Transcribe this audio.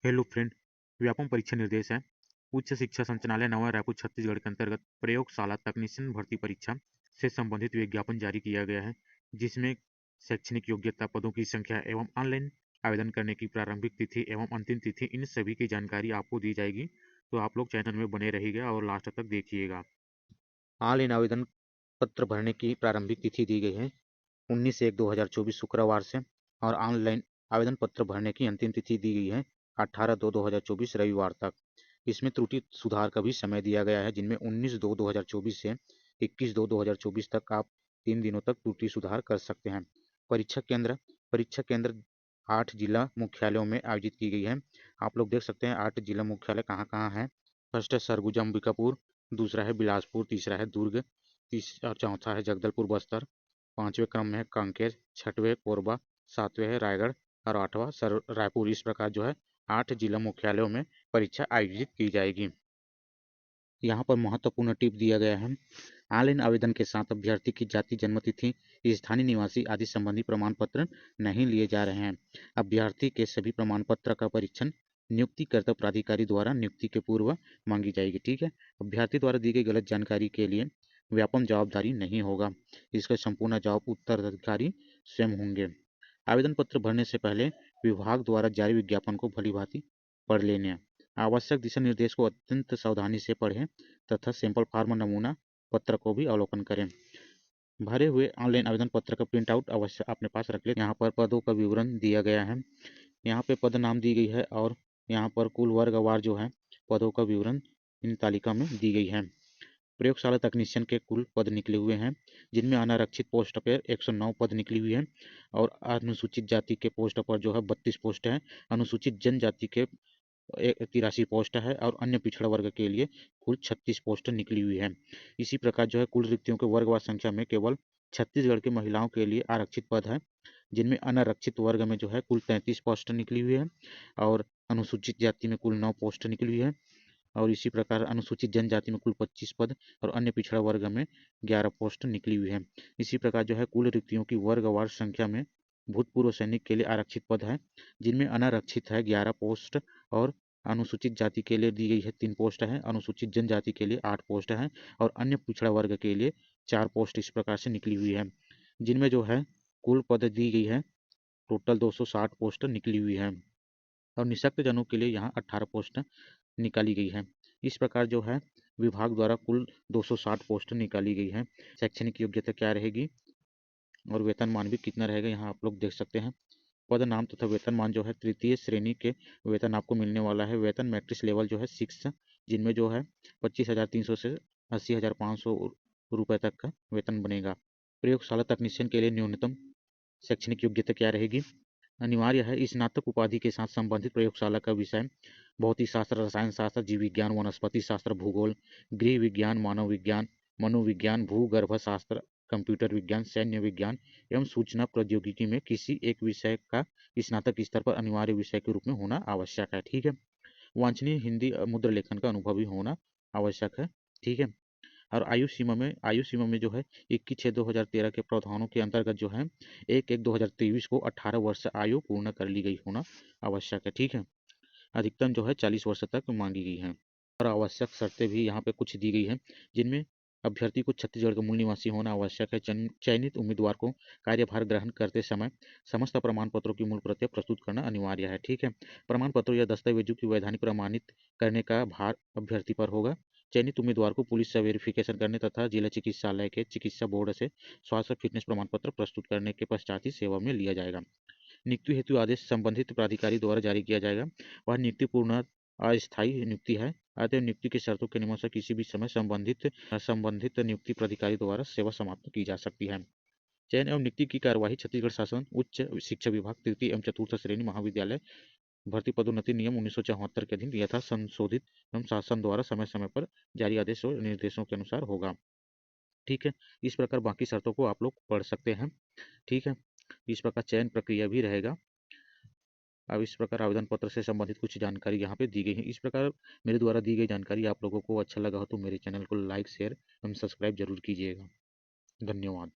Hello friend. Vyapam परीक्षा निर्देश है। उच्च शिक्षा संचालनालय नवा रायपुर छत्तीसगढ़ के अंतर्गत प्रयोगशाला तकनीशियन भर्ती परीक्षा से संबंधित विज्ञापन जारी किया गया है, जिसमें शैक्षणिक योग्यता, पदों की संख्या एवं ऑनलाइन आवेदन करने की प्रारंभिक तिथि एवं अंतिम तिथि, इन सभी की जानकारी आपको दी जाएगी। तो आप लोग चैनल में बने रहिएगा और लास्ट तक देखिएगा। ऑनलाइन आवेदन पत्र भरने की प्रारंभिक तिथि दी गई है 19/1/2024 शुक्रवार से, और ऑनलाइन आवेदन पत्र भरने की अंतिम तिथि दी गई है 18/2/2024 रविवार तक। इसमें त्रुटि सुधार का भी समय दिया गया है, जिनमें 19/2/2024 से 21/2/2024 तक आप 3 दिनों तक त्रुटि सुधार कर सकते हैं। परीक्षा केंद्र 8 जिला मुख्यालयों में आयोजित की गई है। आप लोग देख सकते हैं 8 जिला मुख्यालय कहाँ कहाँ है। फर्स्ट है सरगुजा अंबिकापुर, दूसरा है बिलासपुर, तीसरा है दुर्ग, और चौथा है जगदलपुर बस्तर, पांचवें क्रम में है कांकेर, छठवें कोरबा, सातवें है रायगढ़ और आठवां रायपुर। इस प्रकार जो है 8 जिला मुख्यालयों में परीक्षा आयोजित की जाएगी। यहाँ पर महत्वपूर्ण टिप दिया गया है। ऑनलाइन आवेदन के साथ अभ्यर्थी की जाति, जन्मतिथि, स्थानीय निवासी आदि संबंधी प्रमाण पत्र नहीं लिए जा रहे हैं। अभ्यर्थी के सभी प्रमाण पत्र का परीक्षण नियुक्तिकर्ता प्राधिकारी द्वारा नियुक्ति के पूर्व मांगी जाएगी। ठीक है। अभ्यर्थी द्वारा दी गई गलत जानकारी के लिए व्यापम जवाबदारी नहीं होगा। इसका संपूर्ण जवाब उत्तराधिकारी स्वयं होंगे। आवेदन पत्र भरने से पहले विभाग द्वारा जारी विज्ञापन को भलीभांति पढ़ लेने, आवश्यक दिशा निर्देश को अत्यंत सावधानी से पढ़ें तथा सैंपल फॉर्म नमूना पत्र को भी अवलोकन करें। भरे हुए ऑनलाइन आवेदन पत्र का प्रिंट आउट अवश्य अपने पास रख लें। यहाँ पर पदों का विवरण दिया गया है। यहाँ पे पद नाम दी गई है और यहाँ पर कुल वर्गवार जो है पदों का विवरण इन तालिका में दी गई है। प्रयोगशाला तकनीशियन के कुल पद निकले हुए हैं, जिनमें अनारक्षित पोस्ट पर 109 पद निकली हुई है, और अनुसूचित जाति के पोस्ट पर जो है 32 पोस्ट है, अनुसूचित जनजाति के 83 पोस्ट है, और अन्य पिछड़ा वर्ग के लिए कुल 36 पोस्ट निकली हुई है। इसी प्रकार जो है कुल रिक्तियों के वर्गवार संख्या में केवल छत्तीसगढ़ के महिलाओं के लिए आरक्षित पद है, जिनमें अनारक्षित वर्ग में जो है कुल 33 पोस्ट निकली हुई है, और अनुसूचित जाति में कुल 9 पोस्ट निकली हुई है, और इसी प्रकार अनुसूचित जनजाति में कुल 25 पद और अन्य पिछड़ा वर्ग में 11 पोस्ट निकली हुई है। इसी प्रकार जो है कुल रिक्तियों की वर्गवार संख्या में भूतपूर्व सैनिक के लिए आरक्षित पद है, जिनमें अनारक्षित है 11 पोस्ट, और अनुसूचित जाति के लिए दी गई है 3 पोस्ट है, अनुसूचित जनजाति के लिए 8 पोस्ट है, और अन्य पिछड़ा वर्ग के लिए 4 पोस्ट इस प्रकार से निकली हुई है, जिनमें जो है कुल पद दी गई है टोटल 260 पोस्ट निकली हुई है, और निःशक्त जनों के लिए यहाँ 18 पोस्ट निकाली गई है। इस प्रकार जो है विभाग द्वारा कुल 260 पोस्ट निकाली गई है। शैक्षणिक योग्यता क्या रहेगी और वेतनमान भी कितना रहेगा यहाँ आप लोग देख सकते हैं। पद नाम तथा वेतनमान जो है तृतीय श्रेणी के वेतन आपको मिलने वाला है। वेतन मैट्रिक्स लेवल जो है 6, जिनमें जो है 25,300 से 80,500 रुपये तक का वेतन बनेगा। प्रयोगशाला तकनीशियन के लिए न्यूनतम शैक्षणिक योग्यता क्या रहेगी? अनिवार्य है स्नातक उपाधि के साथ संबंधित प्रयोगशाला का विषय भौतिक शास्त्र, रसायन शास्त्र, जीव विज्ञान, वनस्पति शास्त्र, भूगोल, गृह विज्ञान, मानव विज्ञान, मनोविज्ञान, भूगर्भ शास्त्र, कंप्यूटर विज्ञान, सैन्य विज्ञान एवं सूचना प्रौद्योगिकी में किसी एक विषय का स्नातक स्तर पर अनिवार्य विषय के रूप में होना आवश्यक है। ठीक है। वांछनीय हिंदी मुद्र लेखन का अनुभव भी होना आवश्यक है। ठीक है। और आयु सीमा में जो है 21/6/2013 के प्रावधानों के अंतर्गत जो है 1/1/2023 को 18 वर्ष आयु पूर्ण कर ली गई होना आवश्यक है। ठीक है। अधिकतम जो है 40 वर्ष तक मांगी गई है, और आवश्यक शर्तें भी यहाँ पे कुछ दी गई है, जिनमें अभ्यर्थी को छत्तीसगढ़ का मूल निवासी होना आवश्यक है। चयनित उम्मीदवार को कार्यभार ग्रहण करते समय समस्त प्रमाण पत्रों की मूल प्रतियां प्रस्तुत करना अनिवार्य है। ठीक है। प्रमाण पत्रों या दस्तावेजों की वैधानिक प्रमाणित करने का भार अभ्यर्थी पर होगा। चयनित उम्मीदवार को पुलिस से वेरिफिकेशन करने तथा जिला चिकित्सालय के चिकित्सा बोर्ड से स्वास्थ्य फिटनेस प्रमाण पत्र प्रस्तुत करने के पश्चात ही सेवा में लिया जाएगा। नियुक्ति हेतु आदेश संबंधित प्राधिकारी द्वारा जारी किया जाएगा। वह नियुक्ति पूर्ण अस्थायी नियुक्ति है, अतः नियुक्ति की शर्तों के नियमों से किसी भी समय संबंधित नियुक्ति प्राधिकारी द्वारा सेवा समाप्त की जा सकती है। चयन एवं नियुक्ति की कार्यवाही छत्तीसगढ़ शासन उच्च शिक्षा विभाग तृतीय एवं चतुर्थ श्रेणी महाविद्यालय भर्ती पदोन्नति नियम 1974 के अधीन यथा संशोधित एवं शासन द्वारा समय समय पर जारी आदेश और निर्देशों के अनुसार होगा। ठीक है। इस प्रकार बाकी शर्तों को आप लोग पढ़ सकते हैं। ठीक है। इस प्रकार चयन प्रक्रिया भी रहेगा। अब इस प्रकार आवेदन पत्र से संबंधित कुछ जानकारी यहाँ पे दी गई है। इस प्रकार मेरे द्वारा दी गई जानकारी आप लोगों को अच्छा लगा हो तो मेरे चैनल को लाइक, शेयर एवं सब्सक्राइब जरूर कीजिएगा। धन्यवाद।